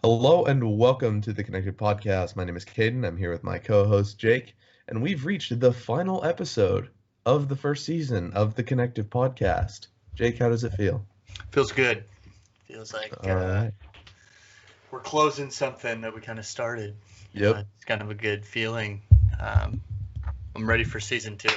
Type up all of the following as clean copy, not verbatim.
Hello and welcome to the Connective Podcast. My name is Caden. I'm here with my co-host Jake, and we've reached the final episode of the first season of the Connective Podcast. Jake, how does it feel? Feels good. Feels like All right. we're closing something that we kind of started. Yep. It's kind of a good feeling. I'm ready for season 2.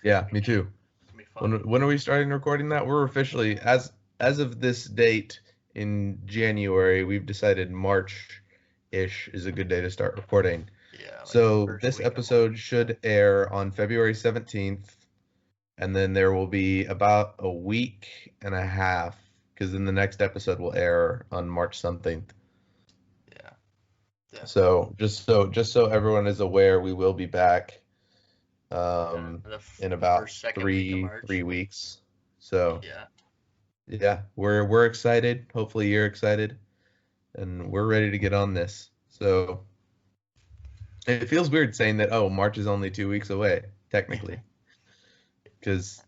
Yeah, me too. It's gonna be fun. When are we starting recording that? We're officially, as of this date in January, we've decided March-ish is a good day to start recording. Yeah. Like So this episode should air on February 17th, and then there will be about a week and a half, because then the next episode will air on March something. Yeah. So just so everyone is aware, we will be back in about three weeks. So yeah, we're excited. Hopefully you're excited, and we're ready to get on this. So it feels weird saying that, March is only 2 weeks away, technically. Because,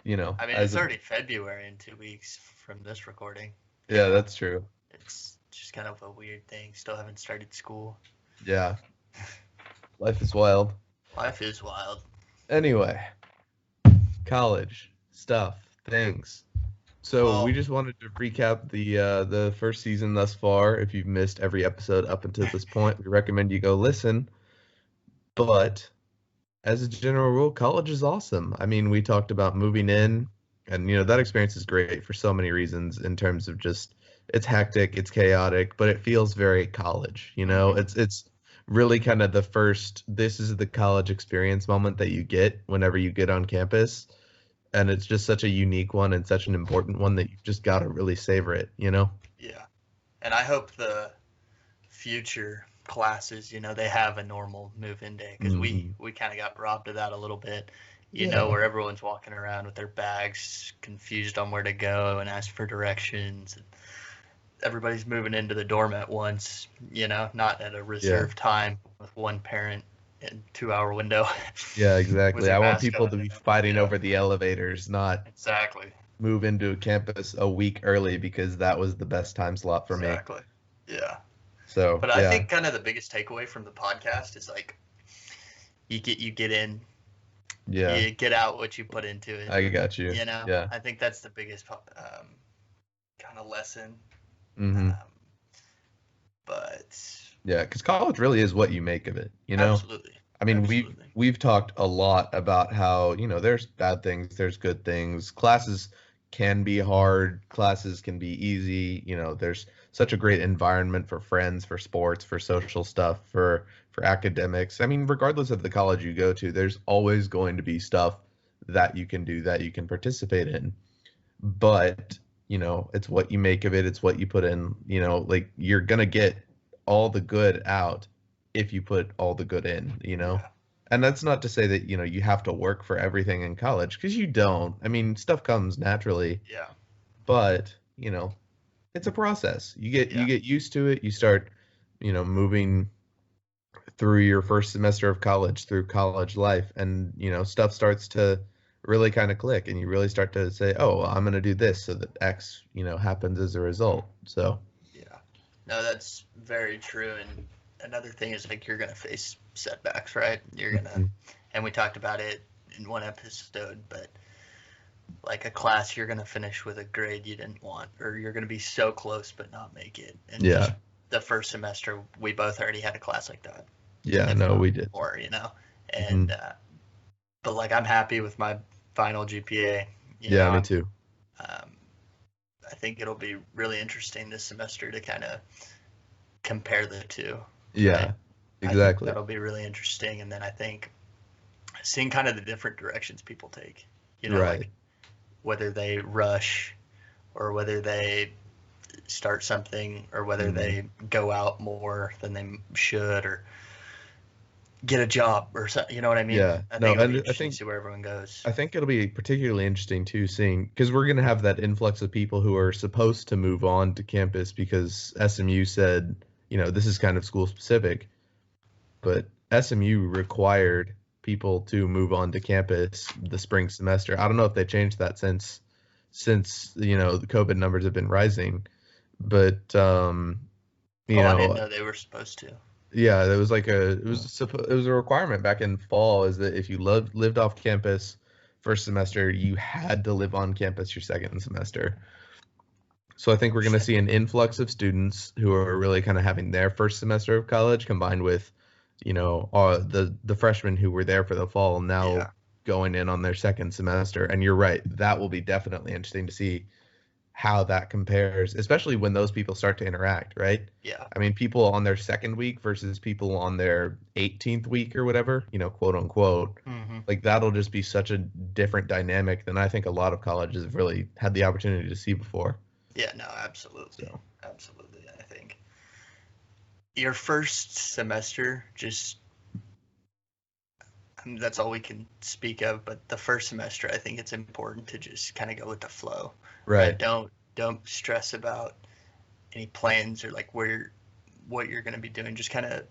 I mean, it's already February in 2 weeks from this recording. Yeah, that's true. It's just kind of a weird thing. Still haven't started school. Yeah. Life is wild. Life is wild. Anyway, college stuff, things. So we just wanted to recap the first season thus far. If you've missed every episode up until this point, we recommend you go listen. But as a general rule, college is awesome. I mean, we talked about moving in, and that experience is great for so many reasons in terms of just it's hectic, it's chaotic, but it feels very college. It's really kind of the first, this is the college experience moment that you get whenever you get on campus. And it's just such a unique one and such an important one that you just got to really savor it, Yeah. And I hope the future classes, they have a normal move-in day, because we kind of got robbed of that a little bit, where everyone's walking around with their bags, confused on where to go and ask for directions. And everybody's moving into the dorm at once, not at a reserved time with one parent in 2-hour window. Yeah, exactly. I want people to be fighting over the elevators, not exactly move into a campus a week early because that was the best time slot for me. Exactly. Yeah. So, but I think kind of the biggest takeaway from the podcast is like you get in, you get out what you put into it. I got you. Yeah. I think that's the biggest kind of lesson. Mm-hmm. But yeah, because college really is what you make of it, Absolutely. I mean, we've talked a lot about how, there's bad things, there's good things. Classes can be hard, classes can be easy. There's such a great environment for friends, for sports, for social stuff, for academics. I mean, regardless of the college you go to, there's always going to be stuff that you can do, that you can participate in. But, it's what you make of it, it's what you put in, like you're going to get all the good out if you put all the good in, And that's not to say that, you have to work for everything in college, because you don't. I mean, stuff comes naturally. Yeah. But, it's a process. You get used to it. You start, moving through your first semester of college, through college life, and, stuff starts to really kind of click, and you really start to say, oh, well, I'm going to do this so that X, happens as a result. So. Yeah. No, that's very true. And another thing is, like, you're going to face setbacks, right? You're going to, and we talked about it in one episode, but like a class you're going to finish with a grade you didn't want, or you're going to be so close but not make it. And just the first semester, we both already had a class like that. Yeah, no, we did. Or, and, but like, I'm happy with my final GPA. Me too. I think it'll be really interesting this semester to kind of compare the two. Yeah, right? exactly. That'll be really interesting. And then I think seeing kind of the different directions people take, like whether they rush or whether they start something or whether they go out more than they should or get a job or something, you know what I mean? Yeah. I think it'll be interesting to see where everyone goes. I think it'll be particularly interesting too, seeing, because we're going to have that influx of people who are supposed to move on to campus because SMU said, this is kind of school specific, but SMU required people to move on to campus the spring semester. I don't know if they changed that since the COVID numbers have been rising, but You I didn't know, know they were supposed to. yeah, there was like it was a requirement back in fall is that if you lived off campus first semester, you had to live on campus your second semester. So I think we're going to see an influx of students who are really kind of having their first semester of college combined with, the freshmen who were there for the fall now going in on their second semester. And you're right, that will be definitely interesting to see how that compares, especially when those people start to interact, right? Yeah. I mean, people on their second week versus people on their 18th week or whatever, quote unquote, like that'll just be such a different dynamic than I think a lot of colleges have really had the opportunity to see before. Yeah, no, absolutely. So. Absolutely. I think your first semester, that's all we can speak of, but the first semester, I think it's important to just kind of go with the flow. Right. Don't stress about any plans or like what you're going to be doing. Just kind of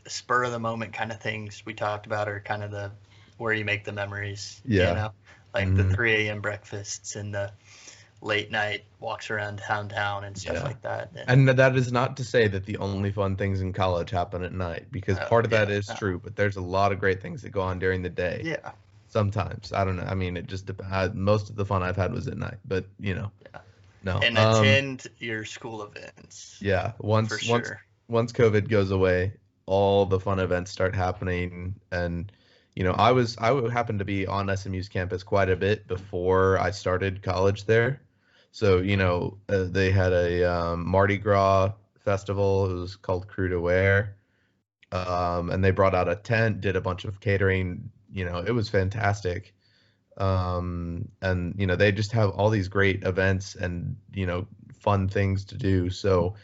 spur of the moment kind of things we talked about, or kind of where you make the memories. Yeah. Like the 3 a.m. breakfasts and the late night walks around downtown and stuff like that. And that is not to say that the only fun things in college happen at night, because part of that is true, but there's a lot of great things that go on during the day. Yeah. Sometimes. I don't know. I mean, it just depends. Most of the fun I've had was at night, but No. And attend your school events. Yeah. Once COVID goes away, all the fun events start happening. And I happened to be on SMU's campus quite a bit before I started college there. So, they had a Mardi Gras festival. It was called Crew to Wear. And they brought out a tent, did a bunch of catering. It was fantastic. And, they just have all these great events and, fun things to do. So,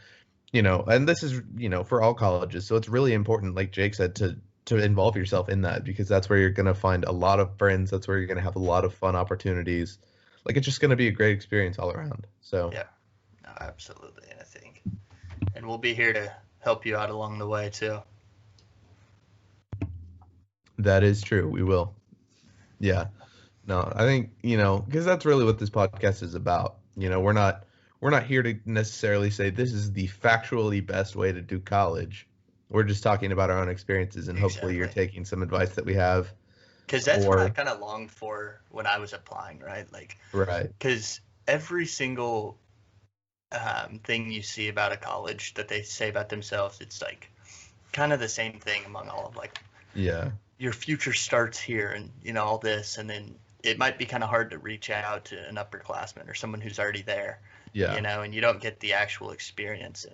and this is, for all colleges. So it's really important, like Jake said, to involve yourself in that, because that's where you're going to find a lot of friends. That's where you're going to have a lot of fun opportunities. Like, it's just going to be a great experience all around. So yeah, no, absolutely. I think, and we'll be here to help you out along the way too. That is true. We will. Yeah. No, I think, because that's really what this podcast is about. We're not here to necessarily say this is the factually best way to do college. We're just talking about our own experiences, and hopefully you're taking some advice that we have. Because that's what I kind of longed for when I was applying, right? Right. Because every single thing you see about a college that they say about themselves, it's like kind of the same thing among all of your future starts here and, all this. And then it might be kind of hard to reach out to an upperclassman or someone who's already there, and you don't get the actual experience.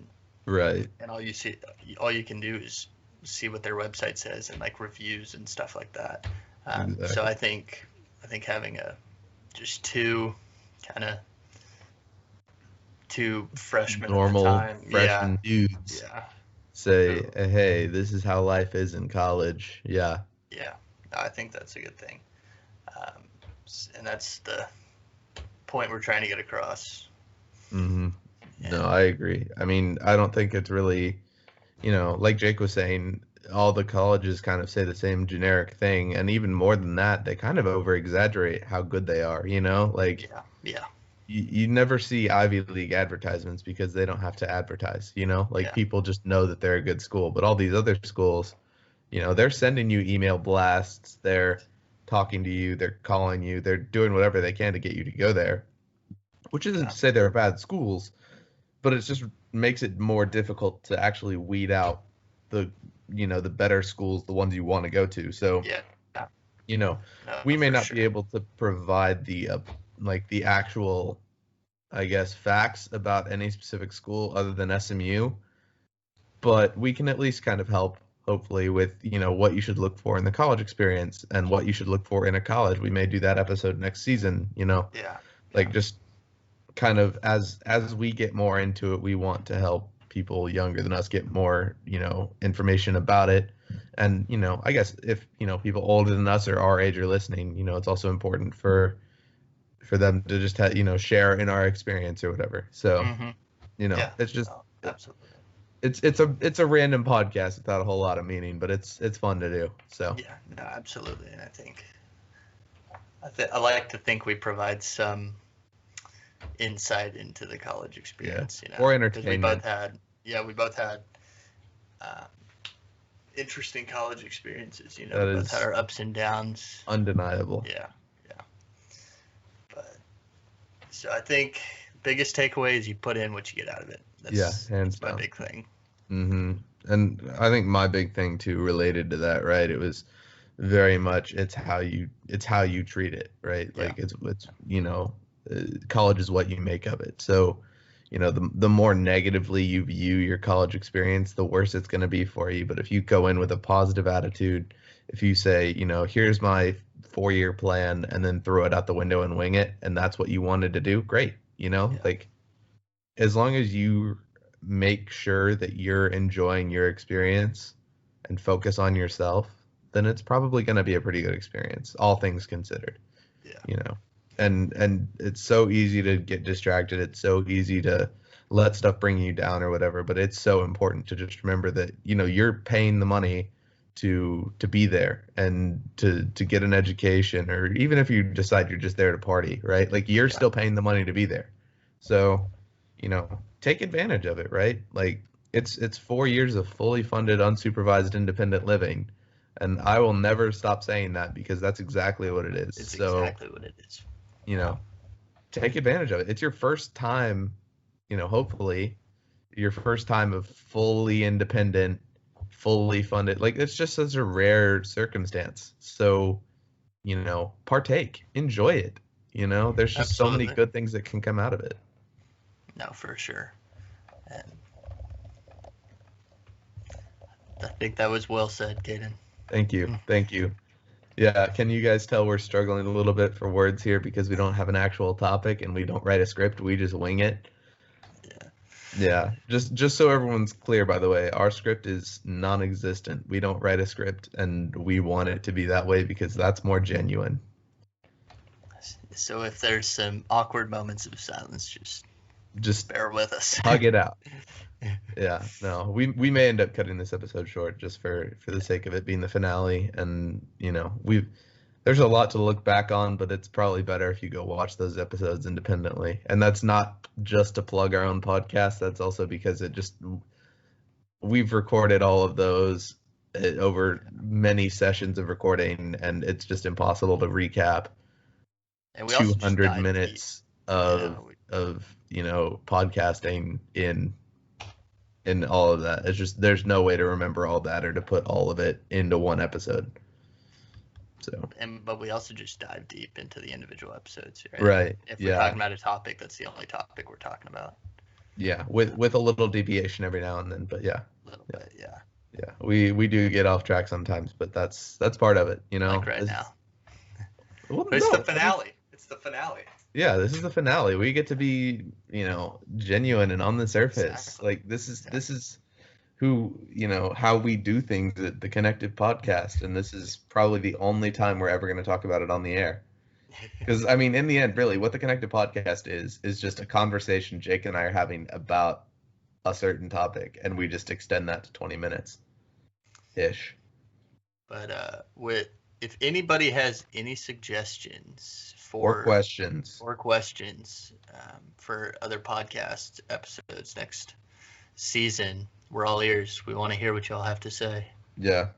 Right. And all you can do is see what their website says and reviews and stuff like that. Exactly. So I think having just two freshmen normal at the time, freshman dudes say, hey, this is how life is in college. Yeah. Yeah, I think that's a good thing. And that's the point we're trying to get across. Mm-hmm. Yeah. No, I agree. I mean, I don't think it's really, like Jake was saying, all the colleges kind of say the same generic thing, and even more than that, they kind of over exaggerate how good they are. You never see Ivy League advertisements because they don't have to advertise. People just know that they're a good school. But all these other schools, they're sending you email blasts, they're talking to you, they're calling you, they're doing whatever they can to get you to go there. Which isn't to say they're bad schools, but it just makes it more difficult to actually weed out the better schools, the ones you want to go to. So, we may not be able to provide the actual, I guess, facts about any specific school other than SMU, but we can at least kind of help, hopefully, with, what you should look for in the college experience and what you should look for in a college. We may do that episode next season, just kind of as we get more into it, we want to help people younger than us get more, information about it. And, I guess if, people older than us or our age are listening, it's also important for them to just share in our experience or whatever. So, it's just, absolutely. It's a random podcast without a whole lot of meaning, but it's fun to do. So, yeah, no, absolutely. And I think, I like to think we provide some insight into the college experience, or entertainment. We both had, yeah, we both had interesting college experiences. You know, That we both is had our ups and downs. undeniable. Yeah. But so I think biggest takeaway is you put in what you get out of it. That's Hands my down. big thing. And I think my big thing too related to that, right? It was very much it's how you treat it, right? Yeah. Like it's college is what you make of it. So, the more negatively you view your college experience, the worse it's going to be for you. But if you go in with a positive attitude, if you say, here's my 4-year plan, and then throw it out the window and wing it, and that's what you wanted to do, great. Like as long as you make sure that you're enjoying your experience and focus on yourself, then it's probably going to be a pretty good experience, all things considered. Yeah. And it's so easy to get distracted. It's so easy to let stuff bring you down or whatever, but it's so important to just remember that, you're paying the money to be there and to get an education, or even if you decide you're just there to party, right? Like you're still paying the money to be there. So, take advantage of it, right? Like it's 4 years of fully funded, unsupervised, independent living. And I will never stop saying that because that's exactly what it is. It's exactly what it is. Take advantage of it. It's your first time, hopefully your first time of fully independent, fully funded. Like it's just such a rare circumstance. So, partake, enjoy it. There's just so many good things that can come out of it. No, for sure. And I think that was well said, Caden. Thank you. Yeah, can you guys tell we're struggling a little bit for words here because we don't have an actual topic and we don't write a script, we just wing it? Yeah. Just so everyone's clear, by the way, our script is non-existent. We don't write a script, and we want it to be that way because that's more genuine. So if there's some awkward moments of silence, just bear with us. Hug it out. Yeah, no, we may end up cutting this episode short just for the sake of it being the finale, and there's a lot to look back on, but it's probably better if you go watch those episodes independently. And that's not just to plug our own podcast, that's also because we've recorded all of those over many sessions of recording, and it's just impossible to recap and we 200 minutes of podcasting in all of that. It's just there's no way to remember all that or to put all of it into one episode. So. But we also just dive deep into the individual episodes, right? Right. If we're talking about a topic, that's the only topic we're talking about. Yeah, with a little deviation every now and then, but yeah. A little bit, yeah. Yeah, we do get off track sometimes, but that's part of it, Like right now. Well, it's the finale. It's the finale. Yeah, this is the finale. We get to be, genuine and on the surface. Exactly. Like this is who, how we do things at the Connective Podcast, and this is probably the only time we're ever going to talk about it on the air. Because in the end, really, what the Connective Podcast is just a conversation Jake and I are having about a certain topic, and we just extend that to 20 minutes ish. But if anybody has any suggestions or questions for other podcast episodes next season, we're all ears. We want to hear what y'all have to say. Yeah,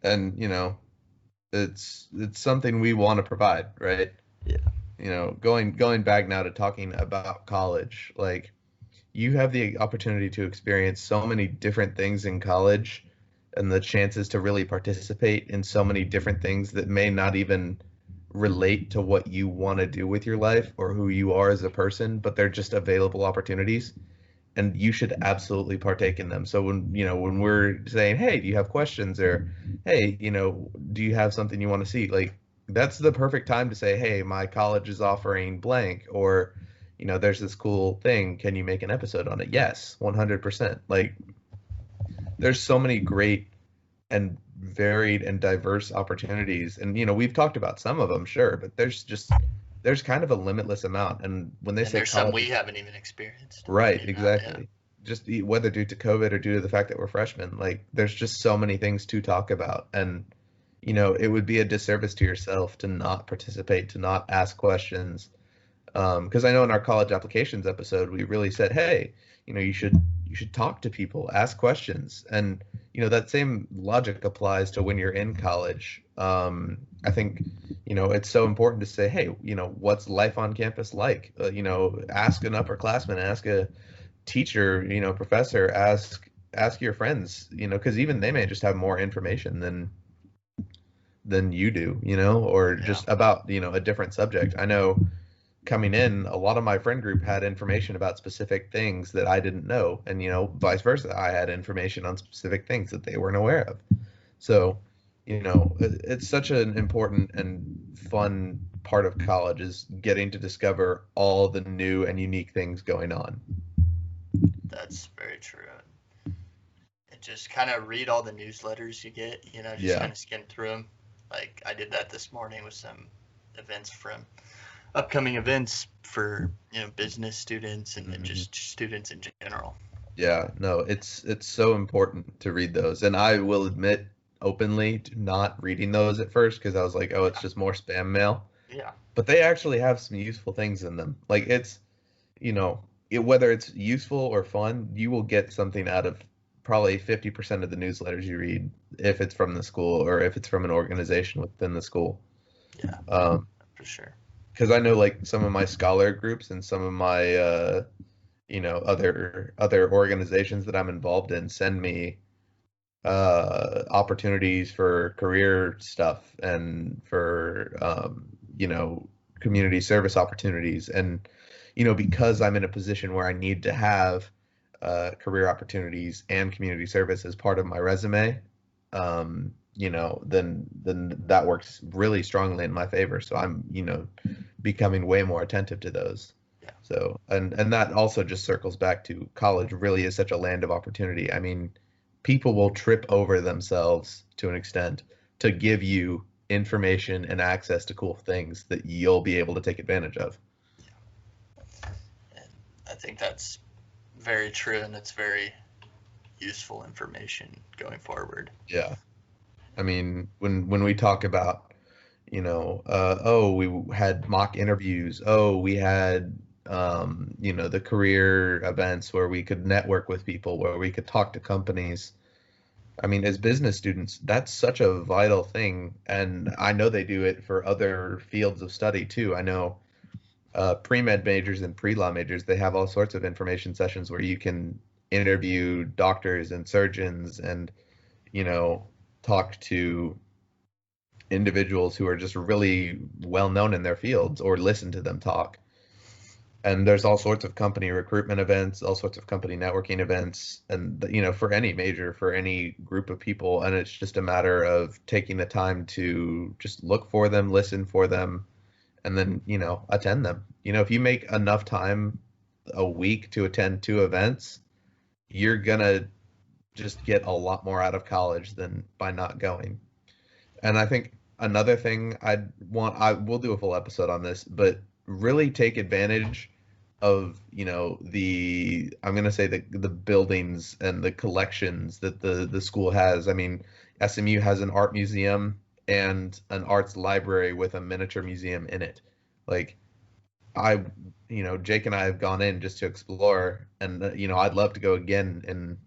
and it's something we want to provide, right? Yeah. Going back now to talking about college, like you have the opportunity to experience so many different things in college, and the chances to really participate in so many different things that may not even relate to what you want to do with your life or who you are as a person, but they're just available opportunities, and you should absolutely partake in them. So when we're saying, hey, do you have questions, or hey, do you have something you want to see, like that's the perfect time to say, hey, my college is offering blank, or there's this cool thing, can you make an episode on it? Yes, 100%. Like there's so many great and varied and diverse opportunities, and we've talked about some of them, sure, but there's kind of a limitless amount. And when they say there's college, some we haven't even experienced, right? Exactly. Just whether due to COVID or due to the fact that we're freshmen, like there's just so many things to talk about, and it would be a disservice to yourself to not participate, to not ask questions, Because I know in our college applications episode, we really said, hey, you should talk to people, ask questions, and that same logic applies to when you're in college. I think it's so important to say, hey, what's life on campus like? Ask an upperclassman, ask a teacher, professor, ask your friends, because even they may just have more information than you do, or Yeah. just about a different subject. I know coming in, a lot of my friend group had information about specific things that I didn't know, and vice versa. I had information on specific things that they weren't aware of. So, it's such an important and fun part of college is getting to discover all the new and unique things going on. That's very true. And just kind of read all the newsletters you get, just Yeah. kind of skim through them. Like I did that this morning with some events from upcoming events for, business students and then just students in general. Yeah, no, it's so important to read those. And I will admit openly to not reading those at first because I was like, oh, it's just more spam mail. Yeah. But they actually have some useful things in them. Like whether it's useful or fun, you will get something out of probably 50% of the newsletters you read if it's from the school or if it's from an organization within the school. Yeah, for sure. Because I know like some of my scholar groups and some of my other organizations that I'm involved in send me opportunities for career stuff and for community service opportunities. And because I'm in a position where I need to have career opportunities and community service as part of my resume, then that works really strongly in my favor. So I'm becoming way more attentive to those. Yeah. So and that also just circles back to college really is such a land of opportunity. I mean, people will trip over themselves to an extent to give you information and access to cool things that you'll be able to take advantage of. And I think that's very true, and it's very useful information going forward. Yeah. I mean, when we talk about, oh, we had mock interviews, oh, we had the career events where we could network with people, where we could talk to companies. I mean, as business students, that's such a vital thing. And I know they do it for other fields of study too. I know pre-med majors and pre-law majors, they have all sorts of information sessions where you can interview doctors and surgeons and, talk to individuals who are just really well known in their fields or listen to them talk. And there's all sorts of company recruitment events, all sorts of company networking events, and for any major, for any group of people. And it's just a matter of taking the time to just look for them, listen for them, and then attend them. If you make enough time a week to attend 2 events, you're gonna just get a lot more out of college than by not going. And I think another thing I will do a full episode on this, but really take advantage of I'm gonna say the buildings and the collections that the school has. I mean, SMU has an art museum and an arts library with a miniature museum in it. Like Jake and I have gone in just to explore, and I'd love to go again and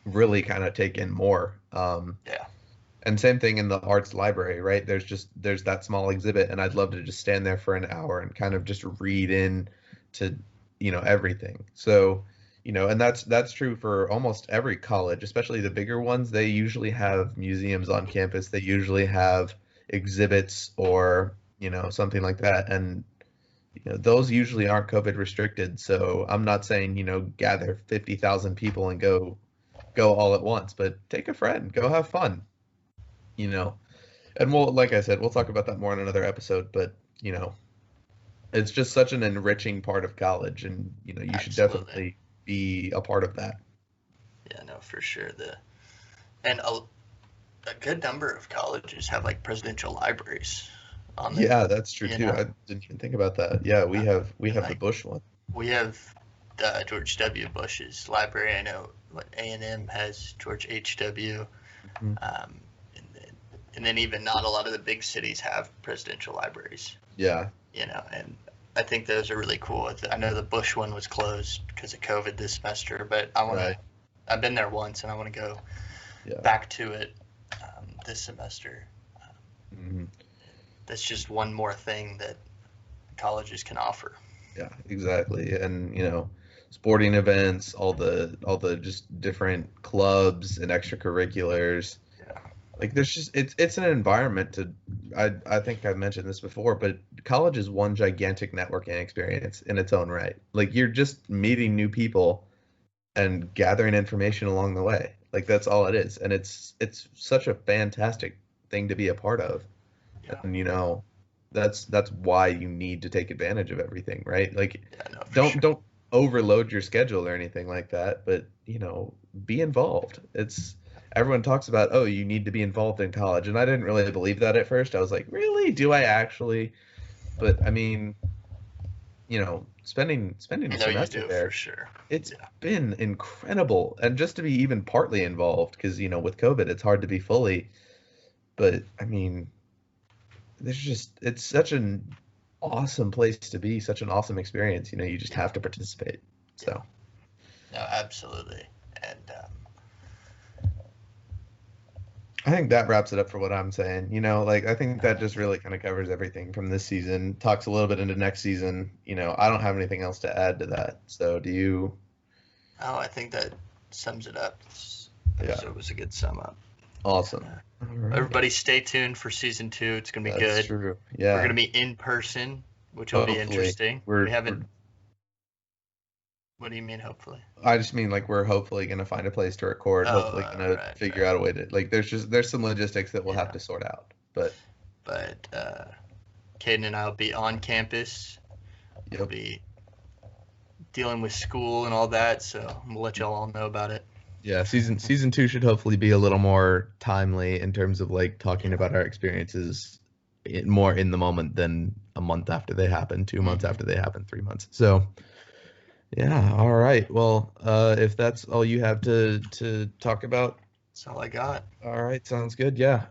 really kind of take in more. Yeah. And same thing in the arts library, right? There's that small exhibit, and I'd love to just stand there for an hour and kind of just read in to everything. So and that's true for almost every college, especially the bigger ones. They usually have museums on campus. They usually have exhibits or something like that, and those usually aren't COVID restricted. So I'm not saying gather 50,000 people and go all at once, but take a friend, go have fun. And like I said, we'll talk about that more in another episode, but it's just such an enriching part of college, and you should Absolutely. definitely be a part of that. Yeah, no, for sure. And a good number of colleges have like presidential libraries on them. Yeah, that's true too. I didn't even think about that. Yeah, we have the Bush one. We have George W. Bush's library. I know A&M has George H.W. Mm-hmm. And then even not a lot of the big cities have presidential libraries. Yeah. And I think those are really cool. I know the Bush one was closed because of COVID this semester, but I want to. I've been there once, and I want to go back to it this semester. That's just one more thing that colleges can offer. Yeah, exactly. And sporting events, all the just different clubs and extracurriculars. Like there's just it's an environment to I think I've mentioned this before, but college is one gigantic networking experience in its own right. Like you're just meeting new people and gathering information along the way. Like that's all it is. And it's such a fantastic thing to be a part of. Yeah. And that's why you need to take advantage of everything, right? Like don't overload your schedule or anything like that, but be involved. Everyone talks about, oh, you need to be involved in college. And I didn't really believe that at first. I was like, really? Do I actually? But I mean, spending a semester there, for sure. It's been incredible. And just to be even partly involved, because, with COVID, it's hard to be fully. But I mean, it's such an awesome place to be, such an awesome experience. You just have to participate. So. No, absolutely. And, I think that wraps it up for what I'm saying. I think that just really kind of covers everything from this season, talks a little bit into next season. I don't have anything else to add to that. So do you? Oh, I think that sums it up. It was a good sum up. Awesome. Right. Everybody stay tuned for season 2. It's going to be good. That's true. Yeah. We're going to be in person, which will be interesting. We haven't. What do you mean, hopefully? I just mean we're hopefully going to find a place to record. Hopefully going to figure out a way to there's some logistics that we'll have to sort out. But Caden and I will be on campus. We'll be dealing with school and all that, so we'll let y'all all know about it. Yeah, season 2 should hopefully be a little more timely in terms of talking about our experiences more in the moment than a month after they happen, 2 months after they happen, 3 months. So. Yeah. All right. Well, if that's all you have to talk about, that's all I got. All right. Sounds good. Yeah.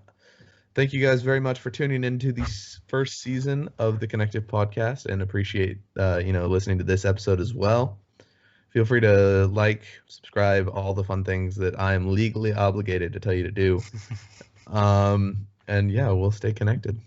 Thank you guys very much for tuning into the first season of the Connective Podcast, and appreciate listening to this episode as well. Feel free to subscribe, all the fun things that I am legally obligated to tell you to do. And yeah, we'll stay connected.